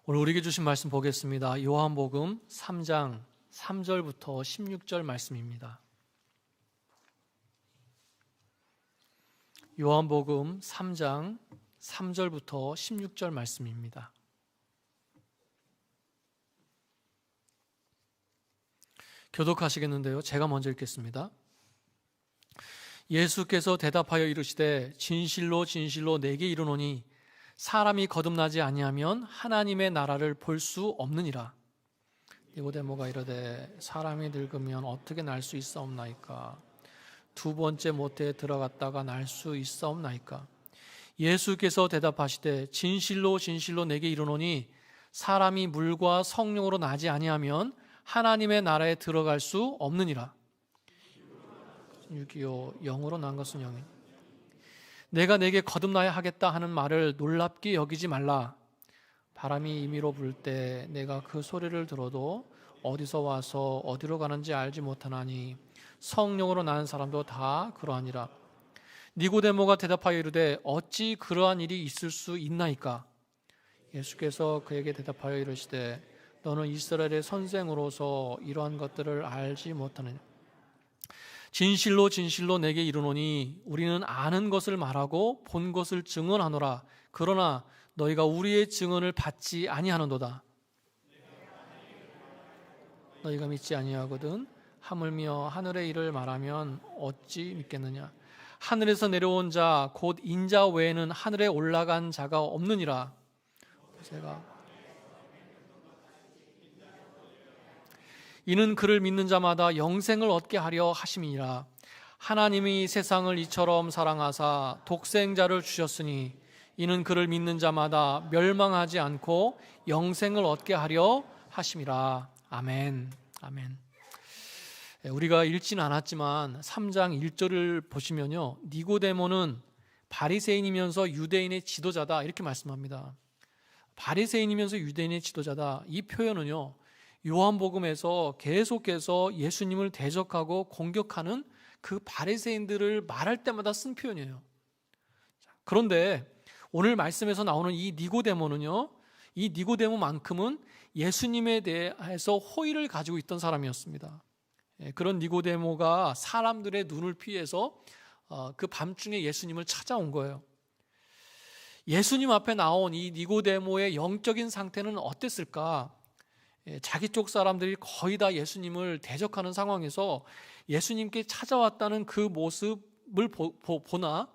오늘 우리에게 주신 말씀 보겠습니다. 요한복음 3장 3절부터 16절 말씀입니다. 요한복음 3장 3절부터 16절 말씀입니다. 교독하시겠는데요. 제가 먼저 읽겠습니다. 예수께서 대답하여 이르시되 진실로 진실로 내게 이르노니 사람이 거듭나지 아니하면 하나님의 나라를 볼 수 없느니라. 니고데모가 이르되 사람이 늙으면 어떻게 날 수 있사옵나이까? 두 번째 모태에 들어갔다가 날 수 있사옵나이까? 예수께서 대답하시되 진실로 진실로 내게 이르노니 사람이 물과 성령으로 나지 아니하면 하나님의 나라에 들어갈 수 없느니라. 6.25 영으로 난 것은 영이. 내가 내게 거듭나야 하겠다 하는 말을 놀랍게 여기지 말라. 바람이 임의로 불 때 내가 그 소리를 들어도 어디서 와서 어디로 가는지 알지 못하나니 성령으로 난 사람도 다 그러하니라. 니고데모가 대답하여 이르되 어찌 그러한 일이 있을 수 있나이까? 예수께서 그에게 대답하여 이르시되 너는 이스라엘의 선생으로서 이러한 것들을 알지 못하느냐? 진실로 진실로 내게 이르노니 우리는 아는 것을 말하고 본 것을 증언하노라. 그러나 너희가 우리의 증언을 받지 아니하는도다. 너희가 믿지 아니하거든 하물며 하늘의 일을 말하면 어찌 믿겠느냐? 하늘에서 내려온 자 곧 인자 외에는 하늘에 올라간 자가 없느니라. 이는 그를 믿는 자마다 영생을 얻게 하려 하심이니라. 하나님이 세상을 이처럼 사랑하사 독생자를 주셨으니 이는 그를 믿는 자마다 멸망하지 않고 영생을 얻게 하려 하심이라. 아멘. 아멘. 우리가 읽지는 않았지만 3장 1절을 보시면요, 니고데모는 바리새인이면서 유대인의 지도자다 이렇게 말씀합니다. 바리새인이면서 유대인의 지도자다. 이 표현은요, 요한복음에서 계속해서 예수님을 대적하고 공격하는 그 바리새인들을 말할 때마다 쓴 표현이에요. 그런데 오늘 말씀에서 나오는 이 니고데모는요, 이 니고데모만큼은 예수님에 대해서 호의를 가지고 있던 사람이었습니다. 그런 니고데모가 사람들의 눈을 피해서 그 밤중에 예수님을 찾아온 거예요. 예수님 앞에 나온 이 니고데모의 영적인 상태는 어땠을까? 자기 쪽 사람들이 거의 다 예수님을 대적하는 상황에서 예수님께 찾아왔다는 그 모습을 보나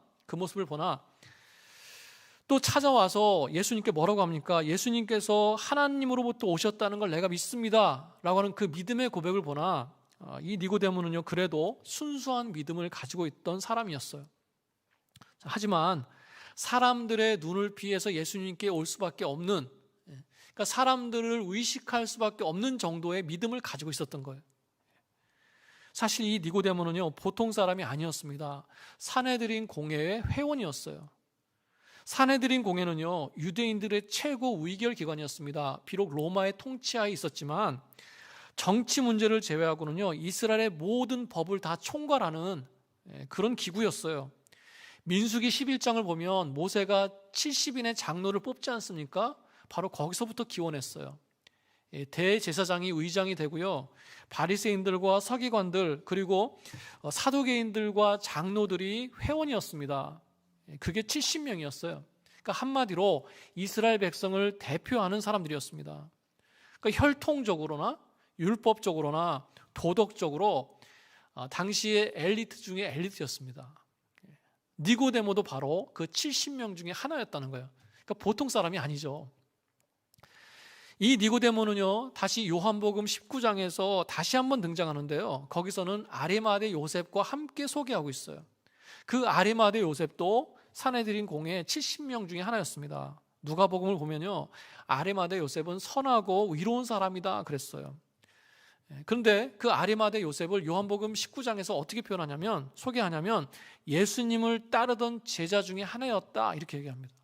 또 찾아와서 예수님께 뭐라고 합니까? 예수님께서 하나님으로부터 오셨다는 걸 내가 믿습니다 라고 하는 그 믿음의 고백을 보나 이 니고데모는요, 그래도 순수한 믿음을 가지고 있던 사람이었어요. 하지만 사람들의 눈을 피해서 예수님께 올 수밖에 없는, 그러니까 사람들을 의식할 수밖에 없는 정도의 믿음을 가지고 있었던 거예요. 사실 이 니고데모는요, 보통 사람이 아니었습니다. 산헤드린 공회의 회원이었어요. 산헤드린 공회는요, 유대인들의 최고 의결 기관이었습니다. 비록 로마의 통치하에 있었지만 정치 문제를 제외하고는요, 이스라엘의 모든 법을 다 총괄하는 그런 기구였어요. 민수기 11장을 보면 모세가 70인의 장로를 뽑지 않습니까? 바로 거기서부터 기원했어요. 대제사장이 의장이 되고요, 바리새인들과 서기관들 그리고 사두개인들과 장로들이 회원이었습니다. 그게 70명이었어요. 그러니까 한마디로 이스라엘 백성을 대표하는 사람들이었습니다. 그러니까 혈통적으로나 율법적으로나 도덕적으로 당시의 엘리트 중에 엘리트였습니다. 니고데모도 바로 그 70명 중에 하나였다는 거예요. 그러니까 보통 사람이 아니죠. 이 니고데모는요, 다시 요한복음 19장에서 다시 한번 등장하는데요, 거기서는 아리마대 요셉과 함께 소개하고 있어요. 그 아리마대 요셉도 산헤드린 공회 70명 중에 하나였습니다. 누가복음을 보면요, 아리마대 요셉은 선하고 의로운 사람이다 그랬어요. 그런데 그 아리마대 요셉을 요한복음 19장에서 어떻게 표현하냐면, 소개하냐면 예수님을 따르던 제자 중에 하나였다 이렇게 얘기합니다.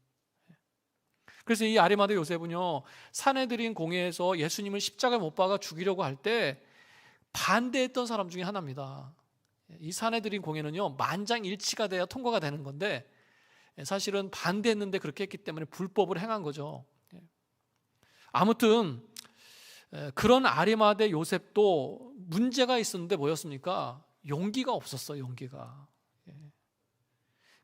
그래서 이 아리마대 요셉은요, 산헤드린 공회에서 예수님을 십자가에 못 박아 죽이려고 할 때 반대했던 사람 중에 하나입니다. 이 산헤드린 공회는요, 만장일치가 돼야 통과가 되는 건데 사실은 반대했는데 그렇게 했기 때문에 불법을 행한 거죠. 아무튼 그런 아리마대 요셉도 문제가 있었는데 뭐였습니까? 용기가 없었어요. 용기가.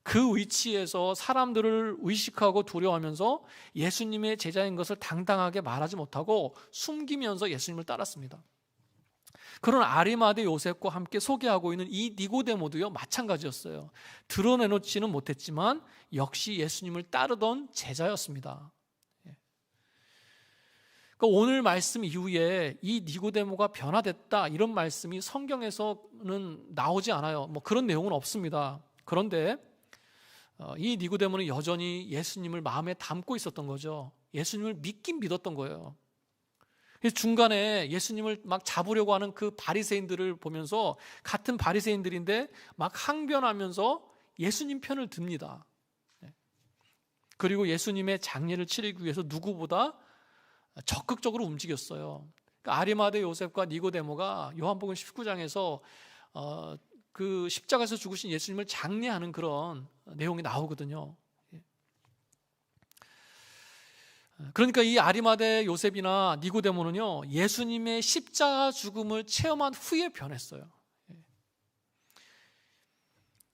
그 위치에서 사람들을 의식하고 두려워하면서 예수님의 제자인 것을 당당하게 말하지 못하고 숨기면서 예수님을 따랐습니다. 그런 아리마대 요셉과 함께 소개하고 있는 이 니고데모도요, 마찬가지였어요. 드러내놓지는 못했지만 역시 예수님을 따르던 제자였습니다. 그러니까 오늘 말씀 이후에 이 니고데모가 변화됐다 이런 말씀이 성경에서는 나오지 않아요. 뭐 그런 내용은 없습니다. 그런데 이 니고데모는 여전히 예수님을 마음에 담고 있었던 거죠. 예수님을 믿긴 믿었던 거예요. 그래서 중간에 예수님을 막 잡으려고 하는 그 바리새인들을 보면서 같은 바리새인들인데 막 항변하면서 예수님 편을 듭니다. 그리고 예수님의 장례를 치르기 위해서 누구보다 적극적으로 움직였어요. 그러니까 아리마대 요셉과 니고데모가 요한복음 19장에서 그 십자가에서 죽으신 예수님을 장례하는 그런 내용이 나오거든요. 그러니까 이 아리마대 요셉이나 니고데모는요, 예수님의 십자가 죽음을 체험한 후에 변했어요.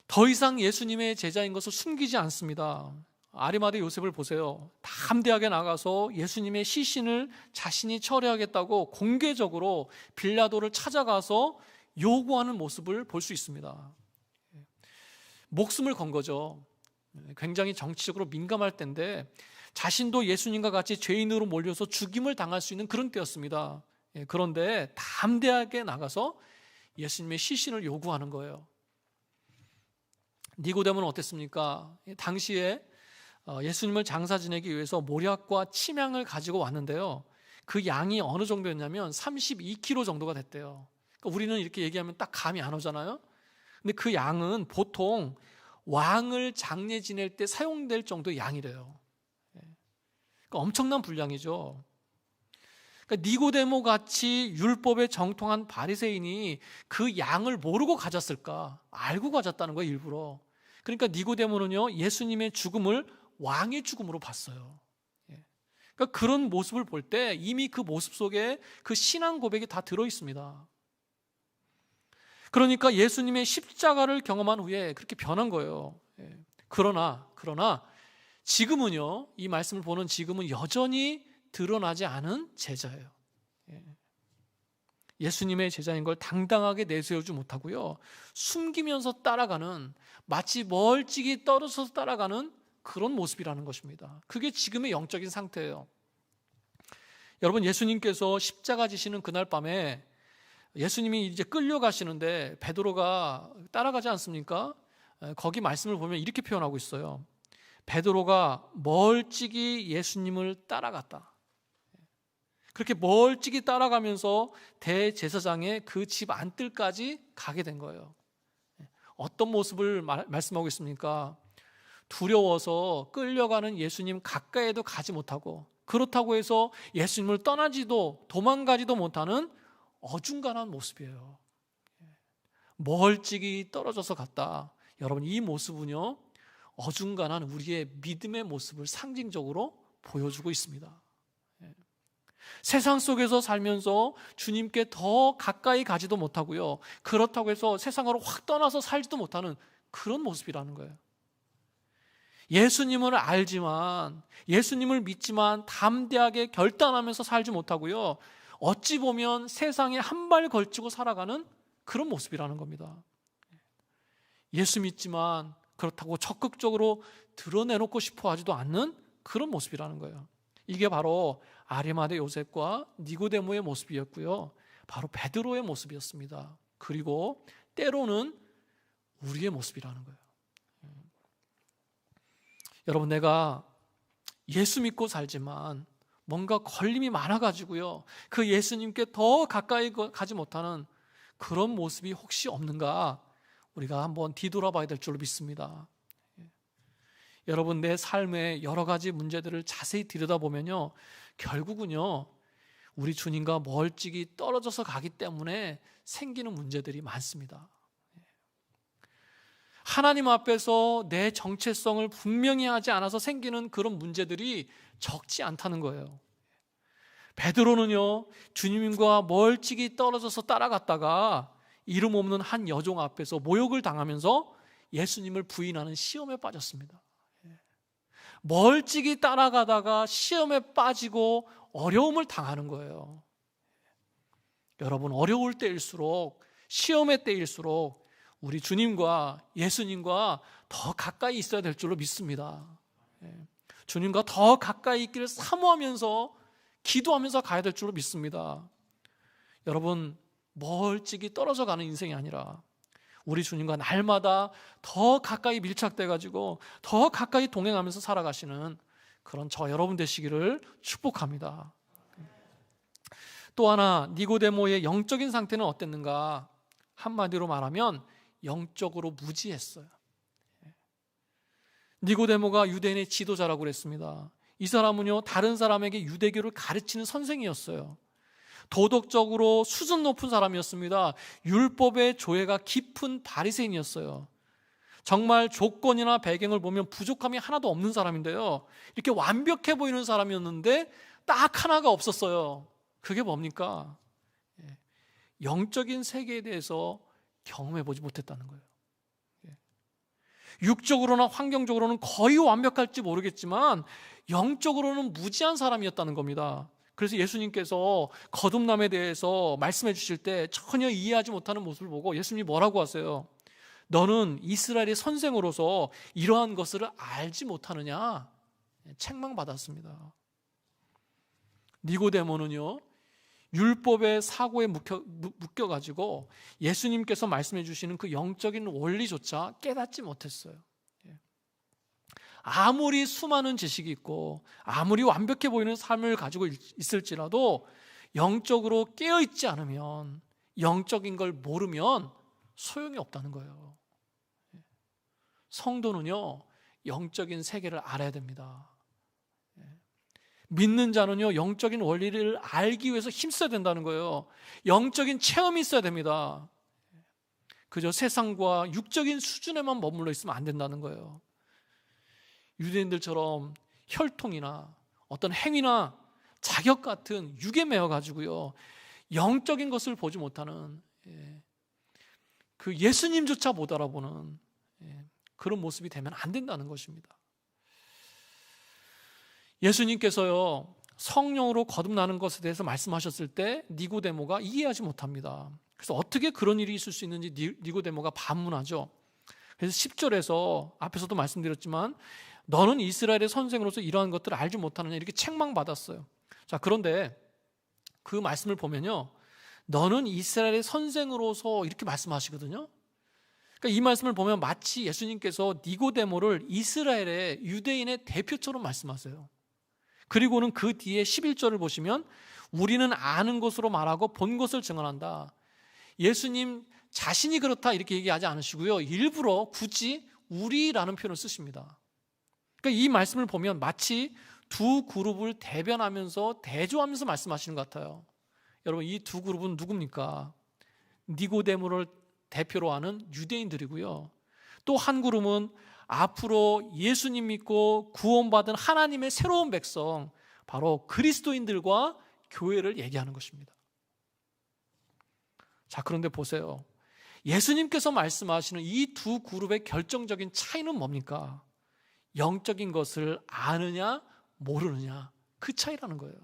더 이상 예수님의 제자인 것을 숨기지 않습니다. 아리마대 요셉을 보세요. 담대하게 나가서 예수님의 시신을 자신이 처리하겠다고 공개적으로 빌라도를 찾아가서 요구하는 모습을 볼 수 있습니다. 목숨을 건 거죠. 굉장히 정치적으로 민감할 때인데 자신도 예수님과 같이 죄인으로 몰려서 죽임을 당할 수 있는 그런 때였습니다. 그런데 담대하게 나가서 예수님의 시신을 요구하는 거예요. 니고데모는 어땠습니까? 당시에 예수님을 장사 지내기 위해서 모략과 침향을 가지고 왔는데요, 그 양이 어느 정도였냐면 32kg 정도가 됐대요. 그러니까 우리는 이렇게 얘기하면 딱 감이 안 오잖아요. 근데 그 양은 보통 왕을 장례 지낼 때 사용될 정도의 양이래요. 그러니까 엄청난 분량이죠. 그러니까 니고데모 같이 율법에 정통한 바리새인이 그 양을 모르고 가졌을까? 알고 가졌다는 거예요, 일부러. 그러니까 니고데모는요, 예수님의 죽음을 왕의 죽음으로 봤어요. 그러니까 그런 모습을 볼 때 이미 그 모습 속에 그 신앙 고백이 다 들어 있습니다. 그러니까 예수님의 십자가를 경험한 후에 그렇게 변한 거예요. 그러나 지금은요, 이 말씀을 보는 지금은 여전히 드러나지 않은 제자예요. 예수님의 제자인 걸 당당하게 내세우지 못하고요, 숨기면서 따라가는, 마치 멀찍이 떨어져서 따라가는 그런 모습이라는 것입니다. 그게 지금의 영적인 상태예요. 여러분, 예수님께서 십자가 지시는 그날 밤에 예수님이 이제 끌려가시는데 베드로가 따라가지 않습니까? 거기 말씀을 보면 이렇게 표현하고 있어요. 베드로가 멀찍이 예수님을 따라갔다. 그렇게 멀찍이 따라가면서 대제사장의 그 집 안뜰까지 가게 된 거예요. 어떤 모습을 말씀하고 있습니까? 두려워서 끌려가는 예수님 가까이에도 가지 못하고, 그렇다고 해서 예수님을 떠나지도 도망가지도 못하는 어중간한 모습이에요. 멀찍이 떨어져서 갔다. 여러분, 이 모습은요, 어중간한 우리의 믿음의 모습을 상징적으로 보여주고 있습니다. 세상 속에서 살면서 주님께 더 가까이 가지도 못하고요, 그렇다고 해서 세상으로 확 떠나서 살지도 못하는 그런 모습이라는 거예요. 예수님을 알지만, 예수님을 믿지만 담대하게 결단하면서 살지 못하고요, 어찌 보면 세상에 한 발 걸치고 살아가는 그런 모습이라는 겁니다. 예수 믿지만 그렇다고 적극적으로 드러내놓고 싶어 하지도 않는 그런 모습이라는 거예요. 이게 바로 아리마대 요셉과 니고데모의 모습이었고요, 바로 베드로의 모습이었습니다. 그리고 때로는 우리의 모습이라는 거예요. 여러분, 내가 예수 믿고 살지만 뭔가 걸림이 많아가지고요, 그 예수님께 더 가까이 가지 못하는 그런 모습이 혹시 없는가, 우리가 한번 뒤돌아봐야 될 줄로 믿습니다. 여러분, 내 삶의 여러 가지 문제들을 자세히 들여다보면요, 결국은요, 우리 주님과 멀찍이 떨어져서 가기 때문에 생기는 문제들이 많습니다. 하나님 앞에서 내 정체성을 분명히 하지 않아서 생기는 그런 문제들이 적지 않다는 거예요. 베드로는요, 주님과 멀찍이 떨어져서 따라갔다가 이름 없는 한 여종 앞에서 모욕을 당하면서 예수님을 부인하는 시험에 빠졌습니다. 멀찍이 따라가다가 시험에 빠지고 어려움을 당하는 거예요. 여러분, 어려울 때일수록, 시험의 때일수록 우리 주님과 예수님과 더 가까이 있어야 될 줄로 믿습니다. 주님과 더 가까이 있기를 사모하면서 기도하면서 가야 될 줄로 믿습니다. 여러분, 멀찍이 떨어져 가는 인생이 아니라 우리 주님과 날마다 더 가까이 밀착돼가지고 더 가까이 동행하면서 살아가시는 그런 저 여러분 되시기를 축복합니다. 또 하나, 니고데모의 영적인 상태는 어땠는가? 한마디로 말하면 영적으로 무지했어요. 니고데모가 유대인의 지도자라고 그랬습니다. 이 사람은요, 다른 사람에게 유대교를 가르치는 선생이었어요. 도덕적으로 수준 높은 사람이었습니다. 율법의 조예가 깊은 바리새인이었어요. 정말 조건이나 배경을 보면 부족함이 하나도 없는 사람인데요, 이렇게 완벽해 보이는 사람이었는데 딱 하나가 없었어요. 그게 뭡니까? 영적인 세계에 대해서 경험해 보지 못했다는 거예요. 육적으로나 환경적으로는 거의 완벽할지 모르겠지만 영적으로는 무지한 사람이었다는 겁니다. 그래서 예수님께서 거듭남에 대해서 말씀해 주실 때 전혀 이해하지 못하는 모습을 보고 예수님이 뭐라고 하세요? 너는 이스라엘의 선생으로서 이러한 것을 알지 못하느냐? 책망받았습니다. 니고데모는요, 율법의 사고에 묶여가지고 예수님께서 말씀해 주시는 그 영적인 원리조차 깨닫지 못했어요. 아무리 수많은 지식이 있고 아무리 완벽해 보이는 삶을 가지고 있을지라도 영적으로 깨어있지 않으면, 영적인 걸 모르면 소용이 없다는 거예요. 성도는요, 영적인 세계를 알아야 됩니다. 믿는 자는요, 영적인 원리를 알기 위해서 힘써야 된다는 거예요. 영적인 체험이 있어야 됩니다. 그저 세상과 육적인 수준에만 머물러 있으면 안 된다는 거예요. 유대인들처럼 혈통이나 어떤 행위나 자격 같은 육에 매여 가지고요, 영적인 것을 보지 못하는, 그 예수님조차 못 알아보는 그런 모습이 되면 안 된다는 것입니다. 예수님께서요, 성령으로 거듭나는 것에 대해서 말씀하셨을 때 니고데모가 이해하지 못합니다. 그래서 어떻게 그런 일이 있을 수 있는지 니고데모가 반문하죠. 그래서 10절에서 앞에서도 말씀드렸지만 너는 이스라엘의 선생으로서 이러한 것들을 알지 못하느냐, 이렇게 책망받았어요. 자, 그런데 그 말씀을 보면요, 너는 이스라엘의 선생으로서 이렇게 말씀하시거든요. 그러니까 이 말씀을 보면 마치 예수님께서 니고데모를 이스라엘의 유대인의 대표처럼 말씀하세요. 그리고는 그 뒤에 11절을 보시면 우리는 아는 것으로 말하고 본 것을 증언한다. 예수님 자신이 그렇다 이렇게 얘기하지 않으시고요, 일부러 굳이 우리라는 표현을 쓰십니다. 그러니까 이 말씀을 보면 마치 두 그룹을 대변하면서 대조하면서 말씀하시는 것 같아요. 여러분, 이 두 그룹은 누굽니까? 니고데모를 대표로 하는 유대인들이고요, 또 한 그룹은 앞으로 예수님 믿고 구원받은 하나님의 새로운 백성, 바로 그리스도인들과 교회를 얘기하는 것입니다. 자, 그런데 보세요. 예수님께서 말씀하시는 이 두 그룹의 결정적인 차이는 뭡니까? 영적인 것을 아느냐 모르느냐, 그 차이라는 거예요.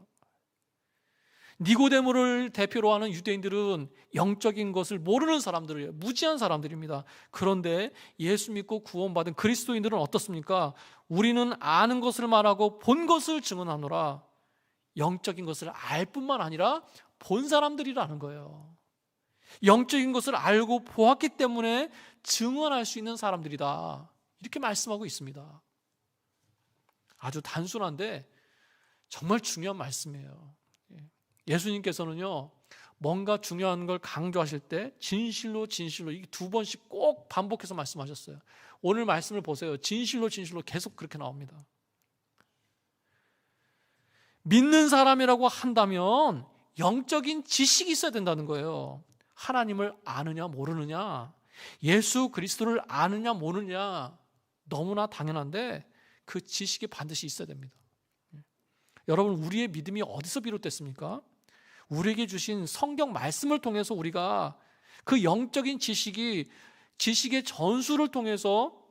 니고데모를 대표로 하는 유대인들은 영적인 것을 모르는 사람들이에요. 무지한 사람들입니다. 그런데 예수 믿고 구원받은 그리스도인들은 어떻습니까? 우리는 아는 것을 말하고 본 것을 증언하노라. 영적인 것을 알 뿐만 아니라 본 사람들이라는 거예요. 영적인 것을 알고 보았기 때문에 증언할 수 있는 사람들이다, 이렇게 말씀하고 있습니다. 아주 단순한데 정말 중요한 말씀이에요. 예수님께서는요, 뭔가 중요한 걸 강조하실 때 진실로 진실로, 이게 두 번씩 꼭 반복해서 말씀하셨어요. 오늘 말씀을 보세요. 진실로 진실로 계속 그렇게 나옵니다. 믿는 사람이라고 한다면 영적인 지식이 있어야 된다는 거예요. 하나님을 아느냐 모르느냐, 예수 그리스도를 아느냐 모르느냐, 너무나 당연한데 그 지식이 반드시 있어야 됩니다. 여러분, 우리의 믿음이 어디서 비롯됐습니까? 우리에게 주신 성경 말씀을 통해서 우리가 그 영적인 지식의 전수를 통해서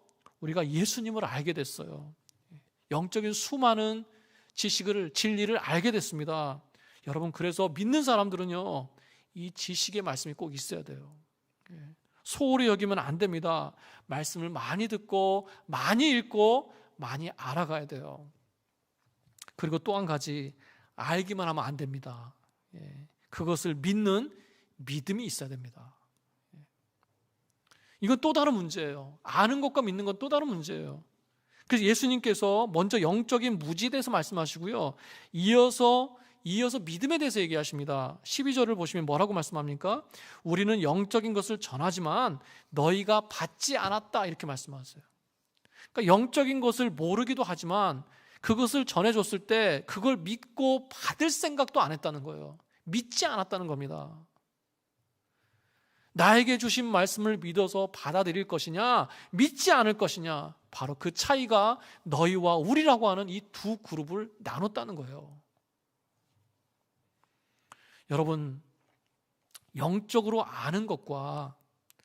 우리가 예수님을 알게 됐어요. 영적인 수많은 진리를 알게 됐습니다. 여러분, 그래서 믿는 사람들은요, 이 지식의 말씀이 꼭 있어야 돼요. 소홀히 여기면 안 됩니다. 말씀을 많이 듣고 많이 읽고 많이 알아가야 돼요. 그리고 또 한 가지, 알기만 하면 안 됩니다. 그것을 믿는 믿음이 있어야 됩니다. 이건 또 다른 문제예요. 아는 것과 믿는 건 또 다른 문제예요. 그래서 예수님께서 먼저 영적인 무지에 대해서 말씀하시고요, 이어서 믿음에 대해서 얘기하십니다. 12절을 보시면 뭐라고 말씀합니까? 우리는 영적인 것을 전하지만 너희가 받지 않았다, 이렇게 말씀하세요. 그러니까 영적인 것을 모르기도 하지만 그것을 전해줬을 때 그걸 믿고 받을 생각도 안 했다는 거예요. 믿지 않았다는 겁니다. 나에게 주신 말씀을 믿어서 받아들일 것이냐, 믿지 않을 것이냐, 바로 그 차이가 너희와 우리라고 하는 이 두 그룹을 나눴다는 거예요. 여러분, 영적으로 아는 것과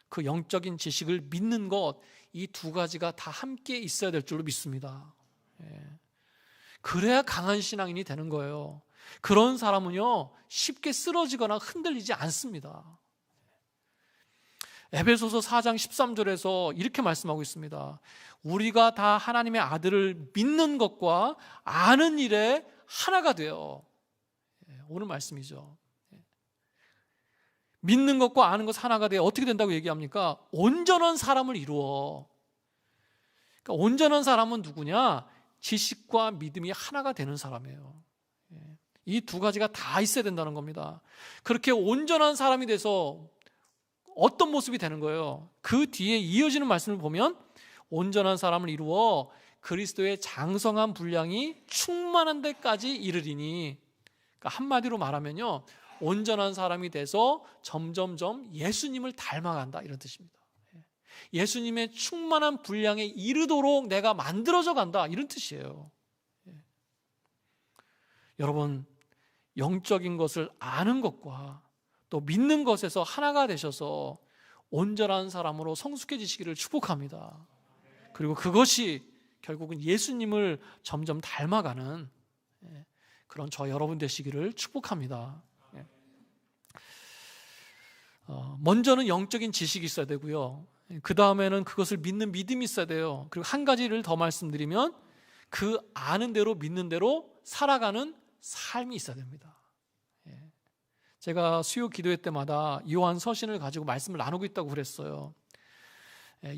그 영적인 지식을 믿는 것, 이 두 가지가 다 함께 있어야 될 줄로 믿습니다. 그래야 강한 신앙인이 되는 거예요. 그런 사람은요, 쉽게 쓰러지거나 흔들리지 않습니다. 에베소서 4장 13절에서 이렇게 말씀하고 있습니다. 우리가 다 하나님의 아들을 믿는 것과 아는 일에 하나가 돼요. 오늘 말씀이죠. 믿는 것과 아는 것 하나가 돼야 어떻게 된다고 얘기합니까? 온전한 사람을 이루어. 그러니까 온전한 사람은 누구냐? 지식과 믿음이 하나가 되는 사람이에요. 이 두 가지가 다 있어야 된다는 겁니다. 그렇게 온전한 사람이 돼서 어떤 모습이 되는 거예요? 그 뒤에 이어지는 말씀을 보면 온전한 사람을 이루어 그리스도의 장성한 분량이 충만한 데까지 이르리니, 그러니까 한마디로 말하면요, 온전한 사람이 돼서 점점점 예수님을 닮아간다, 이런 뜻입니다. 예수님의 충만한 분량에 이르도록 내가 만들어져 간다, 이런 뜻이에요. 여러분, 영적인 것을 아는 것과 또 믿는 것에서 하나가 되셔서 온전한 사람으로 성숙해지시기를 축복합니다. 그리고 그것이 결국은 예수님을 점점 닮아가는 그런 저 여러분 되시기를 축복합니다. 먼저는 영적인 지식이 있어야 되고요, 그 다음에는 그것을 믿는 믿음이 있어야 돼요. 그리고 한 가지를 더 말씀드리면 그 아는 대로 믿는 대로 살아가는 삶이 있어야 됩니다. 제가 수요 기도회 때마다 요한 서신을 가지고 말씀을 나누고 있다고 그랬어요.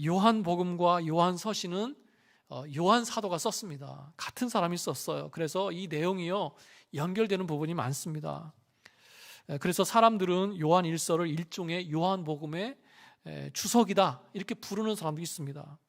요한 복음과 요한 서신은 요한 사도가 썼습니다. 같은 사람이 썼어요. 그래서 이 내용이요, 연결되는 부분이 많습니다. 그래서 사람들은 요한 일서를 일종의 요한 복음의 주석이다, 이렇게 부르는 사람도 있습니다.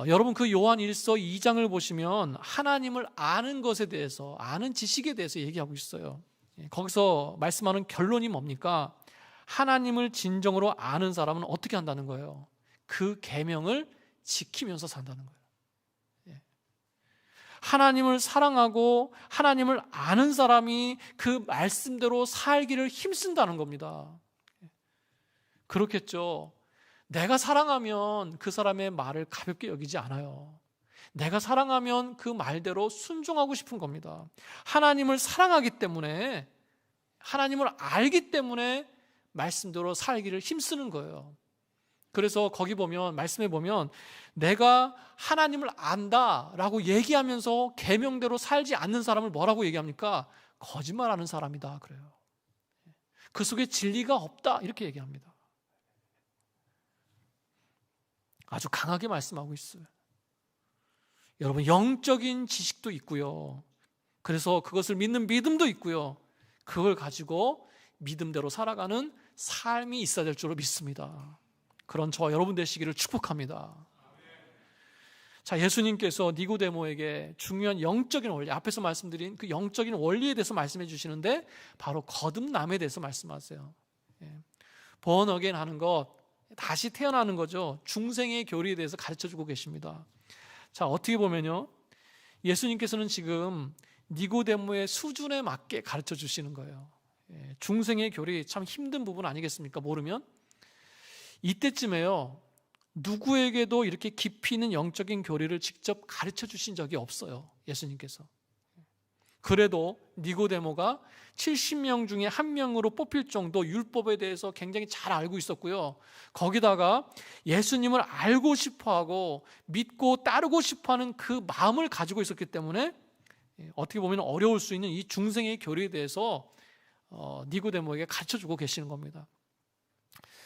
여러분, 그 요한 일서 2장을 보시면 하나님을 아는 것에 대해서, 아는 지식에 대해서 얘기하고 있어요. 거기서 말씀하는 결론이 뭡니까? 하나님을 진정으로 아는 사람은 어떻게 한다는 거예요? 그 계명을 지키면서 산다는 거예요. 하나님을 사랑하고 하나님을 아는 사람이 그 말씀대로 살기를 힘쓴다는 겁니다. 그렇겠죠. 내가 사랑하면 그 사람의 말을 가볍게 여기지 않아요. 내가 사랑하면 그 말대로 순종하고 싶은 겁니다. 하나님을 사랑하기 때문에, 하나님을 알기 때문에 말씀대로 살기를 힘쓰는 거예요. 그래서 거기 보면, 말씀에 보면 내가 하나님을 안다라고 얘기하면서 계명대로 살지 않는 사람을 뭐라고 얘기합니까? 거짓말하는 사람이다, 그래요. 그 속에 진리가 없다, 이렇게 얘기합니다. 아주 강하게 말씀하고 있어요. 여러분, 영적인 지식도 있고요, 그래서 그것을 믿는 믿음도 있고요, 그걸 가지고 믿음대로 살아가는 삶이 있어야 될 줄로 믿습니다. 그런 저 여러분 되시기를 축복합니다. 자, 예수님께서 니고데모에게 중요한 영적인 원리, 앞에서 말씀드린 그 영적인 원리에 대해서 말씀해 주시는데 바로 거듭남에 대해서 말씀하세요. born again 하는 것, 다시 태어나는 거죠. 중생의 교리에 대해서 가르쳐 주고 계십니다. 자, 어떻게 보면요, 예수님께서는 지금 니고데모의 수준에 맞게 가르쳐 주시는 거예요. 중생의 교리 참 힘든 부분 아니겠습니까? 모르면 이때쯤에요, 누구에게도 이렇게 깊이 있는 영적인 교리를 직접 가르쳐 주신 적이 없어요, 예수님께서. 그래도 니고데모가 70명 중에 한 명으로 뽑힐 정도 율법에 대해서 굉장히 잘 알고 있었고요. 거기다가 예수님을 알고 싶어하고 믿고 따르고 싶어하는 그 마음을 가지고 있었기 때문에 어떻게 보면 어려울 수 있는 이 중생의 교리에 대해서 니고데모에게 가르쳐주고 계시는 겁니다.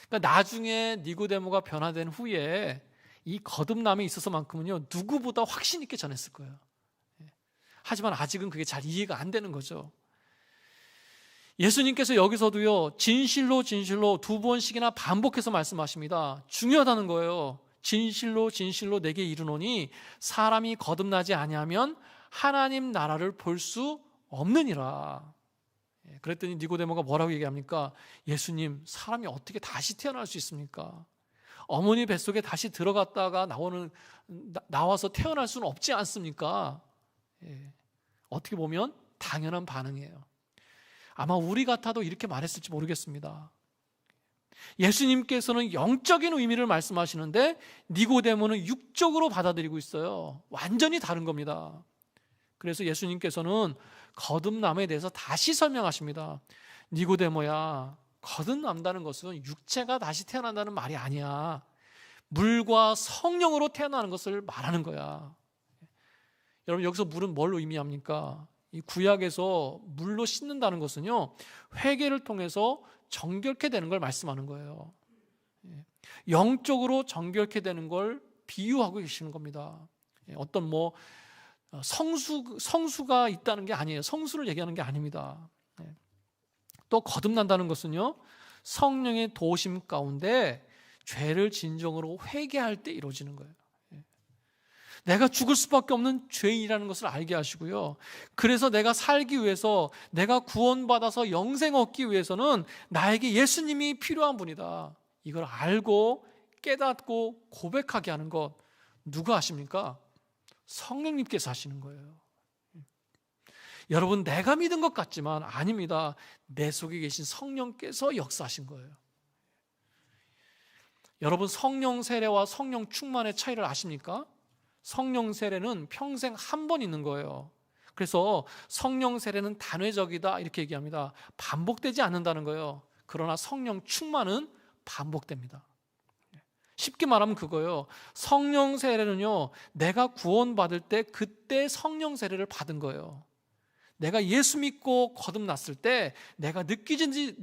그러니까 나중에 니고데모가 변화된 후에 이 거듭남에 있어서만큼은요, 누구보다 확신 있게 전했을 거예요. 하지만 아직은 그게 잘 이해가 안 되는 거죠. 예수님께서 여기서도요, 진실로 진실로 2번씩이나 반복해서 말씀하십니다. 중요하다는 거예요. 진실로 진실로 내게 이르노니 사람이 거듭나지 아니하면 하나님 나라를 볼 수 없느니라. 그랬더니 니고데모가 뭐라고 얘기합니까? 예수님, 사람이 어떻게 다시 태어날 수 있습니까? 어머니 뱃속에 다시 들어갔다가 나와서 태어날 수는 없지 않습니까? 어떻게 보면 당연한 반응이에요. 아마 우리 같아도 이렇게 말했을지 모르겠습니다. 예수님께서는 영적인 의미를 말씀하시는데 니고데모는 육적으로 받아들이고 있어요. 완전히 다른 겁니다. 그래서 예수님께서는 거듭남에 대해서 다시 설명하십니다. 니고데모야, 거듭난다는 것은 육체가 다시 태어난다는 말이 아니야. 물과 성령으로 태어나는 것을 말하는 거야. 여러분, 여기서 물은 뭘 의미합니까? 이 구약에서 물로 씻는다는 것은요, 회개를 통해서 정결케 되는 걸 말씀하는 거예요. 영적으로 정결케 되는 걸 비유하고 계시는 겁니다. 어떤 성수가 있다는 게 아니에요. 성수를 얘기하는 게 아닙니다. 또 거듭난다는 것은요, 성령의 도우심 가운데 죄를 진정으로 회개할 때 이루어지는 거예요. 내가 죽을 수밖에 없는 죄인이라는 것을 알게 하시고요, 그래서 내가 살기 위해서, 내가 구원받아서 영생 얻기 위해서는 나에게 예수님이 필요한 분이다, 이걸 알고 깨닫고 고백하게 하는 것, 누가 하십니까? 성령님께서 하시는 거예요. 여러분, 내가 믿은 것 같지만 아닙니다. 내 속에 계신 성령께서 역사하신 거예요. 여러분, 성령 세례와 성령 충만의 차이를 아십니까? 성령 세례는 평생 한 번 있는 거예요. 그래서 성령 세례는 단회적이다 이렇게 얘기합니다. 반복되지 않는다는 거예요. 그러나 성령 충만은 반복됩니다. 쉽게 말하면 그거예요. 성령 세례는요, 내가 구원받을 때 그때 성령 세례를 받은 거예요. 내가 예수 믿고 거듭났을 때 내가 느끼든지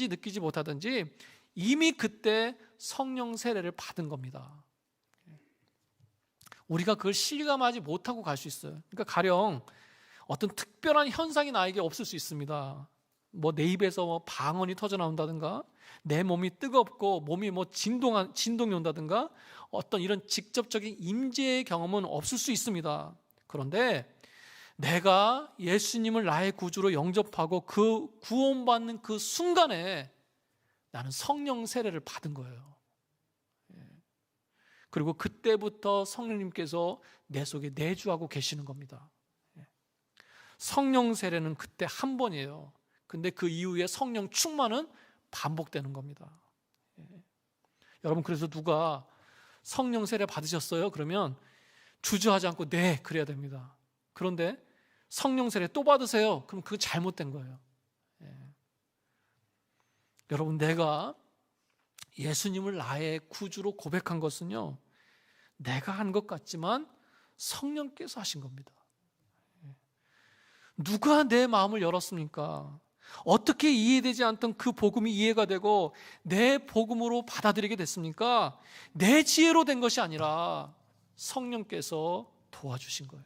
느끼지 못하든지 이미 그때 성령 세례를 받은 겁니다. 우리가 그걸 실감하지 못하고 갈 수 있어요. 그러니까 가령 어떤 특별한 현상이 나에게 없을 수 있습니다. 내 입에서 방언이 터져 나온다든가, 내 몸이 뜨겁고 몸이 진동이 온다든가, 어떤 이런 직접적인 임재의 경험은 없을 수 있습니다. 그런데 내가 예수님을 나의 구주로 영접하고 그 구원받는 그 순간에 나는 성령 세례를 받은 거예요. 그리고 그때부터 성령님께서 내 속에 내주하고 계시는 겁니다. 성령 세례는 그때 한 번이에요. 근데 그 이후에 성령 충만은 반복되는 겁니다. 여러분, 그래서 누가 성령 세례 받으셨어요? 그러면 주저하지 않고 네, 그래야 됩니다. 그런데 성령 세례 또 받으세요? 그럼 그거 잘못된 거예요. 여러분, 내가 예수님을 나의 구주로 고백한 것은요, 내가 한 것 같지만 성령께서 하신 겁니다. 누가 내 마음을 열었습니까? 어떻게 이해되지 않던 그 복음이 이해가 되고 내 복음으로 받아들이게 됐습니까? 내 지혜로 된 것이 아니라 성령께서 도와주신 거예요.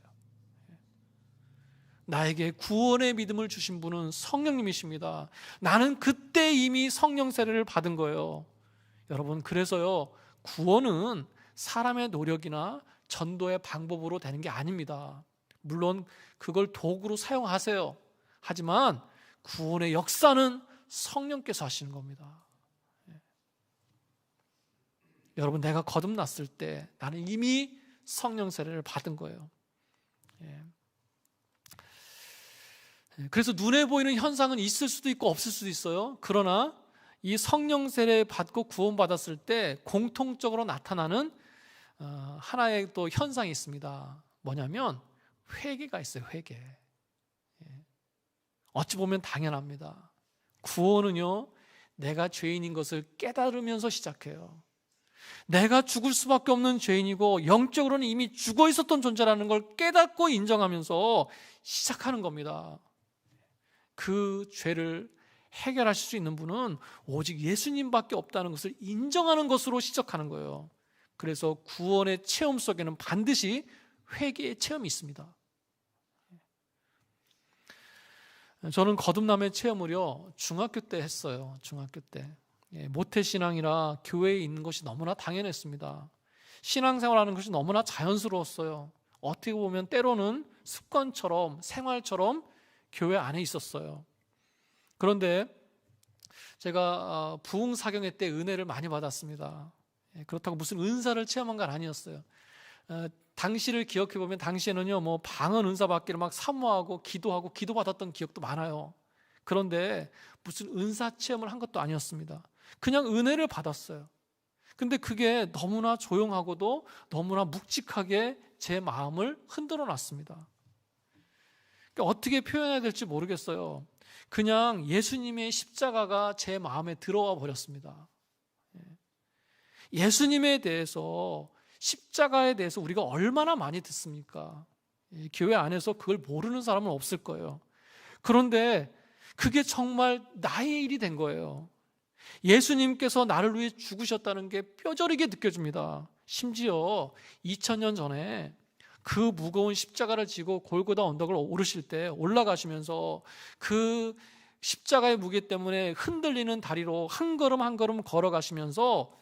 나에게 구원의 믿음을 주신 분은 성령님이십니다. 나는 그때 이미 성령 세례를 받은 거예요. 여러분, 그래서요, 구원은 사람의 노력이나 전도의 방법으로 되는 게 아닙니다. 물론 그걸 도구로 사용하세요. 하지만 구원의 역사는 성령께서 하시는 겁니다. 여러분, 내가 거듭났을 때 나는 이미 성령 세례를 받은 거예요. 그래서 눈에 보이는 현상은 있을 수도 있고 없을 수도 있어요. 그러나 이 성령 세례 받고 구원받았을 때 공통적으로 나타나는 하나의 또 현상이 있습니다. 뭐냐면 회개가 있어요. 회개. 어찌 보면 당연합니다. 구원은요, 내가 죄인인 것을 깨달으면서 시작해요. 내가 죽을 수밖에 없는 죄인이고 영적으로는 이미 죽어 있었던 존재라는 걸 깨닫고 인정하면서 시작하는 겁니다. 그 죄를 해결하실 수 있는 분은 오직 예수님밖에 없다는 것을 인정하는 것으로 시작하는 거예요. 그래서 구원의 체험 속에는 반드시 회개의 체험이 있습니다. 저는 거듭남의 체험을요, 중학교 때 했어요. 중학교 때. 모태신앙이라 교회에 있는 것이 너무나 당연했습니다. 신앙생활하는 것이 너무나 자연스러웠어요. 어떻게 보면 때로는 습관처럼, 생활처럼 교회 안에 있었어요. 그런데 제가 부흥사경회 때 은혜를 많이 받았습니다. 그렇다고 무슨 은사를 체험한 건 아니었어요. 당시를 기억해 보면 당시에는요, 뭐 방언 은사 받기를 막 사모하고 기도하고 기도받았던 기억도 많아요. 그런데 무슨 은사 체험을 한 것도 아니었습니다. 그냥 은혜를 받았어요. 근데 그게 너무나 조용하고도 너무나 묵직하게 제 마음을 흔들어 놨습니다. 그러니까 어떻게 표현해야 될지 모르겠어요. 그냥 예수님의 십자가가 제 마음에 들어와 버렸습니다. 예수님에 대해서, 십자가에 대해서 우리가 얼마나 많이 듣습니까? 교회 안에서 그걸 모르는 사람은 없을 거예요. 그런데 그게 정말 나의 일이 된 거예요. 예수님께서 나를 위해 죽으셨다는 게 뼈저리게 느껴집니다. 심지어 2000년 전에 그 무거운 십자가를 지고 골고다 언덕을 오르실 때, 올라가시면서 그 십자가의 무게 때문에 흔들리는 다리로 한 걸음 한 걸음 걸어가시면서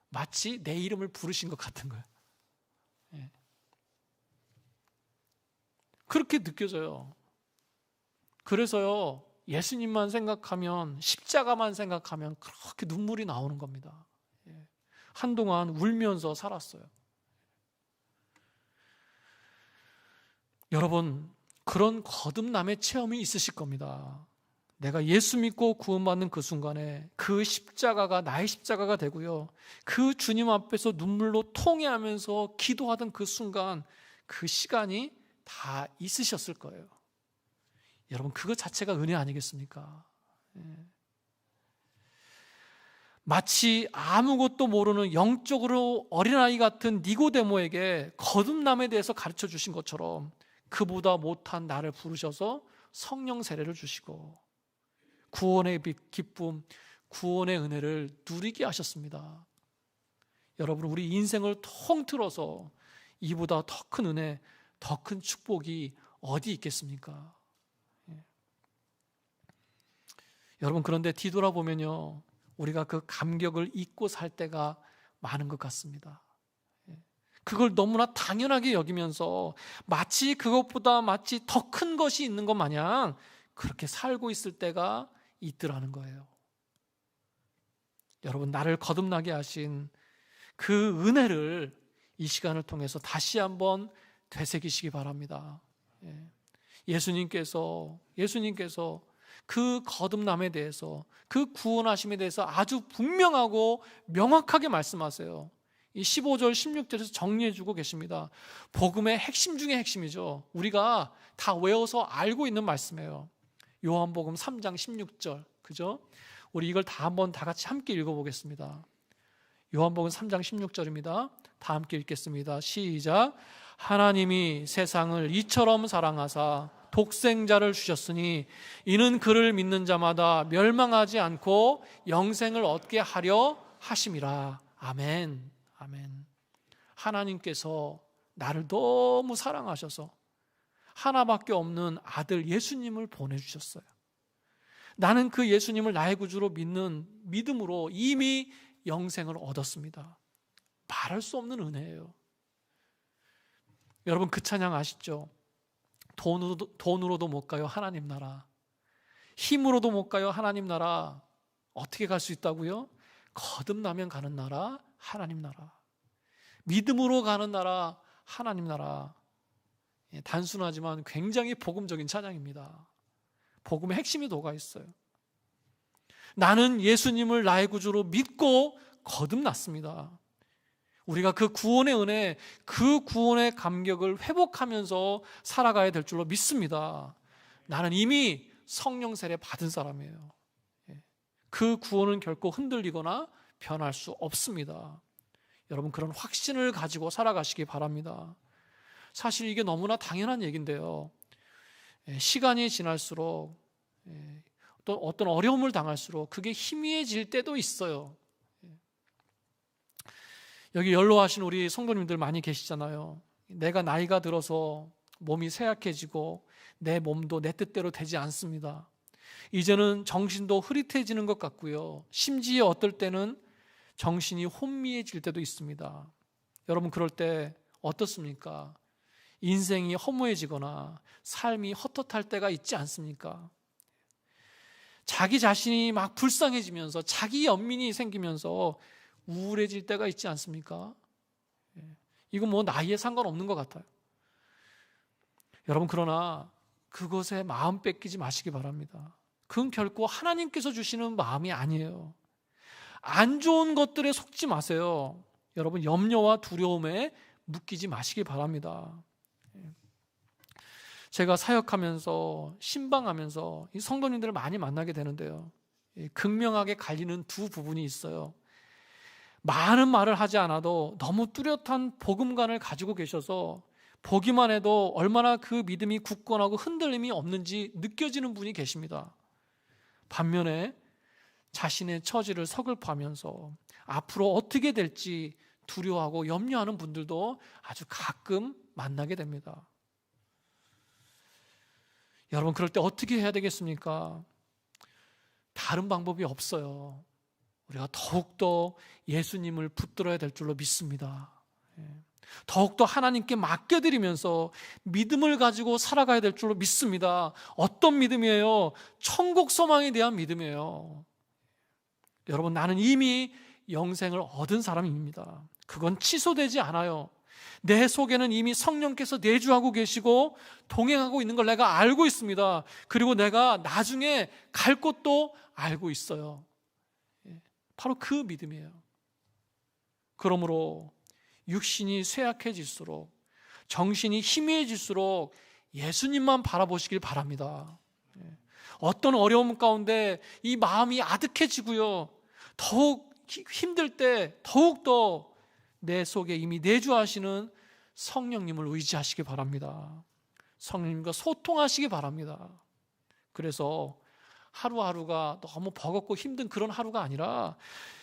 마치 내 이름을 부르신 것 같은 거예요. 그렇게 느껴져요. 그래서요, 예수님만 생각하면, 십자가만 생각하면 그렇게 눈물이 나오는 겁니다. 한동안 울면서 살았어요. 여러분, 그런 거듭남의 체험이 있으실 겁니다. 내가 예수 믿고 구원받는 그 순간에 그 십자가가 나의 십자가가 되고요, 그 주님 앞에서 눈물로 통회하면서 기도하던 그 순간, 그 시간이 다 있으셨을 거예요. 여러분, 그것 자체가 은혜 아니겠습니까? 마치 아무것도 모르는 영적으로 어린아이 같은 니고데모에게 거듭남에 대해서 가르쳐 주신 것처럼 그보다 못한 나를 부르셔서 성령 세례를 주시고 구원의 기쁨, 구원의 은혜를 누리게 하셨습니다. 여러분, 우리 인생을 통틀어서 이보다 더 큰 은혜, 더 큰 축복이 어디 있겠습니까? 여러분, 그런데 뒤돌아보면요, 우리가 그 감격을 잊고 살 때가 많은 것 같습니다. 그걸 너무나 당연하게 여기면서 마치 그것보다 마치 더 큰 것이 있는 것 마냥 그렇게 살고 있을 때가 있더라는 거예요. 여러분, 나를 거듭나게 하신 그 은혜를 이 시간을 통해서 다시 한번 되새기시기 바랍니다. 예수님께서 그 거듭남에 대해서, 그 구원하심에 대해서 아주 분명하고 명확하게 말씀하세요. 이 15절, 16절에서 정리해주고 계십니다. 복음의 핵심 중에 핵심이죠. 우리가 다 외워서 알고 있는 말씀이에요. 요한복음 3장 16절, 그죠? 우리 이걸 다 한번 다 같이 함께 읽어보겠습니다. 요한복음 3장 16절입니다. 다 함께 읽겠습니다. 시작. 하나님이 세상을 이처럼 사랑하사 독생자를 주셨으니 이는 그를 믿는 자마다 멸망하지 않고 영생을 얻게 하려 하심이라. 아멘. 아멘. 하나님께서 나를 너무 사랑하셔서 하나밖에 없는 아들 예수님을 보내주셨어요. 나는 그 예수님을 나의 구주로 믿는 믿음으로 이미 영생을 얻었습니다. 말할 수 없는 은혜예요. 여러분, 그 찬양 아시죠? 돈으로도 못 가요, 하나님 나라. 힘으로도 못 가요, 하나님 나라. 어떻게 갈 수 있다고요? 거듭나면 가는 나라, 하나님 나라. 믿음으로 가는 나라, 하나님 나라. 단순하지만 굉장히 복음적인 찬양입니다. 복음의 핵심이 녹아 있어요. 나는 예수님을 나의 구주로 믿고 거듭났습니다. 우리가 그 구원의 은혜, 그 구원의 감격을 회복하면서 살아가야 될 줄로 믿습니다. 나는 이미 성령 세례 받은 사람이에요. 그 구원은 결코 흔들리거나 변할 수 없습니다. 여러분, 그런 확신을 가지고 살아가시기 바랍니다. 사실 이게 너무나 당연한 얘기인데요, 시간이 지날수록 또 어떤 어려움을 당할수록 그게 희미해질 때도 있어요. 여기 연로하신 우리 성도님들 많이 계시잖아요. 내가 나이가 들어서 몸이 쇠약해지고 내 몸도 내 뜻대로 되지 않습니다. 이제는 정신도 흐릿해지는 것 같고요, 심지어 어떨 때는 정신이 혼미해질 때도 있습니다. 여러분, 그럴 때 어떻습니까? 인생이 허무해지거나 삶이 헛헛할 때가 있지 않습니까? 자기 자신이 막 불쌍해지면서 자기 연민이 생기면서 우울해질 때가 있지 않습니까? 이건 뭐 나이에 상관없는 것 같아요. 여러분, 그러나 그것에 마음 뺏기지 마시기 바랍니다. 그건 결코 하나님께서 주시는 마음이 아니에요. 안 좋은 것들에 속지 마세요. 여러분, 염려와 두려움에 묶이지 마시기 바랍니다. 제가 사역하면서 신방하면서 이 성도님들을 많이 만나게 되는데요, 극명하게 갈리는 두 부분이 있어요. 많은 말을 하지 않아도 너무 뚜렷한 복음관을 가지고 계셔서 보기만 해도 얼마나 그 믿음이 굳건하고 흔들림이 없는지 느껴지는 분이 계십니다. 반면에 자신의 처지를 서글퍼하면서 앞으로 어떻게 될지 두려워하고 염려하는 분들도 아주 가끔 만나게 됩니다. 여러분, 그럴 때 어떻게 해야 되겠습니까? 다른 방법이 없어요. 우리가 더욱더 예수님을 붙들어야 될 줄로 믿습니다. 더욱더 하나님께 맡겨드리면서 믿음을 가지고 살아가야 될 줄로 믿습니다. 어떤 믿음이에요? 천국 소망에 대한 믿음이에요. 여러분, 나는 이미 영생을 얻은 사람입니다. 그건 취소되지 않아요. 내 속에는 이미 성령께서 내주하고 계시고 동행하고 있는 걸 내가 알고 있습니다. 그리고 내가 나중에 갈 곳도 알고 있어요. 바로 그 믿음이에요. 그러므로 육신이 쇠약해질수록, 정신이 희미해질수록 예수님만 바라보시길 바랍니다. 어떤 어려움 가운데 이 마음이 아득해지고요, 더욱 힘들 때 더욱더 내 속에 이미 내주하시는 성령님을 의지하시기 바랍니다. 성령님과 소통하시기 바랍니다. 그래서 하루하루가 너무 버겁고 힘든 그런 하루가 아니라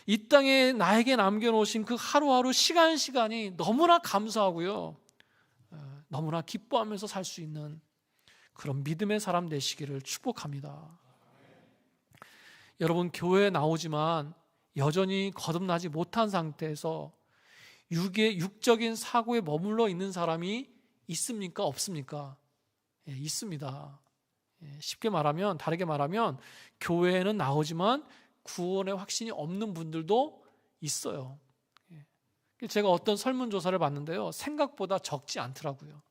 이 땅에 나에게 남겨놓으신 그 하루하루 시간이 너무나 감사하고요, 너무나 기뻐하면서 살 수 있는 그런 믿음의 사람 되시기를 축복합니다. 여러분, 교회에 나오지만 여전히 거듭나지 못한 상태에서 육적인 사고에 머물러 있는 사람이 있습니까? 없습니까? 있습니다. 쉽게 말하면, 다르게 말하면 교회에는 나오지만 구원의 확신이 없는 분들도 있어요. 제가 어떤 설문조사를 봤는데요, 생각보다 적지 않더라고요.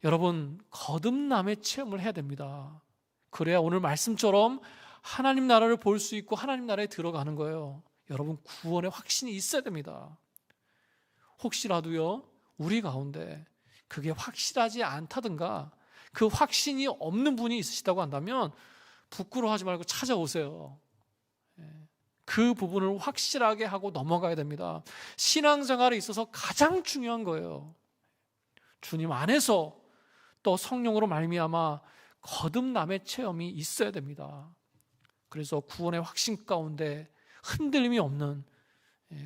여러분, 거듭남의 체험을 해야 됩니다. 그래야 오늘 말씀처럼 하나님 나라를 볼 수 있고 하나님 나라에 들어가는 거예요. 여러분, 구원의 확신이 있어야 됩니다. 혹시라도요, 우리 가운데 그게 확실하지 않다든가 그 확신이 없는 분이 있으시다고 한다면 부끄러워하지 말고 찾아오세요. 그 부분을 확실하게 하고 넘어가야 됩니다. 신앙생활에 있어서 가장 중요한 거예요. 주님 안에서 또 성령으로 말미암아 거듭남의 체험이 있어야 됩니다. 그래서 구원의 확신 가운데 흔들림이 없는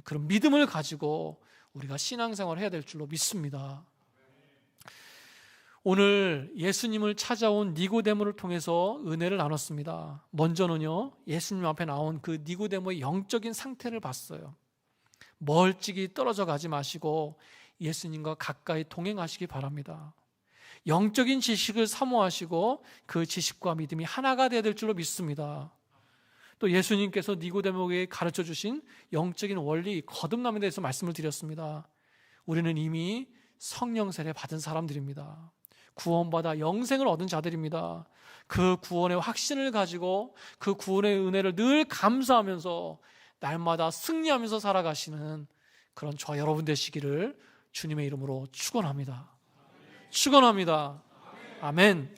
그런 믿음을 가지고 우리가 신앙생활을 해야 될 줄로 믿습니다. 오늘 예수님을 찾아온 니고데모를 통해서 은혜를 나눴습니다. 먼저는요, 예수님 앞에 나온 그 니고데모의 영적인 상태를 봤어요. 멀찍이 떨어져 가지 마시고 예수님과 가까이 동행하시기 바랍니다. 영적인 지식을 사모하시고 그 지식과 믿음이 하나가 되어야 될 줄로 믿습니다. 또 예수님께서 니고데모에게 가르쳐 주신 영적인 원리, 거듭남에 대해서 말씀을 드렸습니다. 우리는 이미 성령 세례 받은 사람들입니다. 구원받아 영생을 얻은 자들입니다. 그 구원의 확신을 가지고 그 구원의 은혜를 늘 감사하면서 날마다 승리하면서 살아가시는 그런 저와 여러분 되시기를 주님의 이름으로 축원합니다. 축원합니다. 아멘.